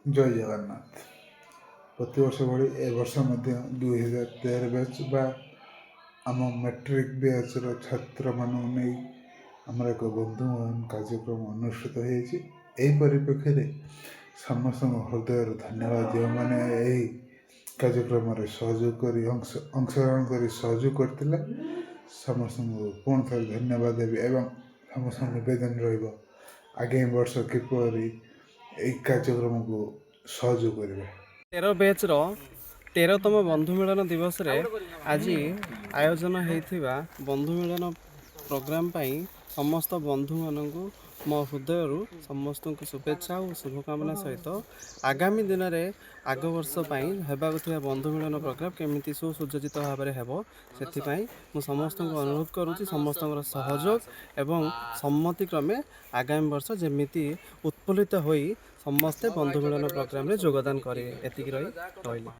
ଜୟ ଜଗନ୍ନାଥ। ପ୍ରତିବର୍ଷ ଭଳି ଏ ବର୍ଷ ମଧ୍ୟ 2013 ବ୍ୟାଚ୍ ବା ଆମ ମେଟ୍ରିକ୍ ବ୍ୟାଚ୍ର ଛାତ୍ରମାନଙ୍କୁ ନେଇ ଆମର ଏକ ବନ୍ଧୁ ମିଳନ କାର୍ଯ୍ୟକ୍ରମ ଅନୁଷ୍ଠିତ ହୋଇଛି। ଏହି ପରିପ୍ରେକ୍ଷୀରେ ସମସ୍ତଙ୍କ ହୃଦୟରୁ ଧନ୍ୟବାଦ, ଯେଉଁମାନେ ଏହି କାର୍ଯ୍ୟକ୍ରମରେ ସହଯୋଗ କରି ଅଂଶଗ୍ରହଣ କରି ସହଯୋଗ କରିଥିଲେ। ସମସ୍ତଙ୍କୁ ପୁଣି ଥରେ ଧନ୍ୟବାଦ ଦେବି ଏବଂ ସମସ୍ତଙ୍କ ନିବେଦନ ରହିବ ଆଗାମୀ ବର୍ଷ କିପରି ଏହି କାର୍ଯ୍ୟକ୍ରମକୁ ସହଯୋଗ କରିବେ। 13 ବ୍ୟାଚ୍ର 13ତମ ବନ୍ଧୁ ମିଳନ ଦିବସରେ ଆଜି ଆୟୋଜନ ହୋଇଥିବା ବନ୍ଧୁ ମିଳନ ପ୍ରୋଗ୍ରାମ ପାଇଁ ସମସ୍ତ ବନ୍ଧୁମାନଙ୍କୁ ମୋ ହୃଦୟରୁ ସମସ୍ତଙ୍କୁ ଶୁଭେଚ୍ଛା ଓ ଶୁଭକାମନା ସହିତ ଆଗାମୀ ଦିନରେ ଆଗ ବର୍ଷ ପାଇଁ ହେବାକୁ ଥିବା ବନ୍ଧୁ ମିଳନ ପ୍ରୋଗ୍ରାମ କେମିତି ସୁସଜ୍ଜିତ ଭାବରେ ହେବ, ସେଥିପାଇଁ ମୁଁ ସମସ୍ତଙ୍କୁ ଅନୁରୋଧ କରୁଛି ସମସ୍ତଙ୍କର ସହଯୋଗ ଏବଂ ସମ୍ମତି କ୍ରମେ ଆଗାମୀ ବର୍ଷ ଯେମିତି ଉତ୍ଫୁଲ୍ଲିତ ହୋଇ ସମସ୍ତେ ବନ୍ଧୁ ମିଳନ ପ୍ରୋଗ୍ରାମରେ ଯୋଗଦାନ କରିବେ। ଏତିକି ରହିଲି।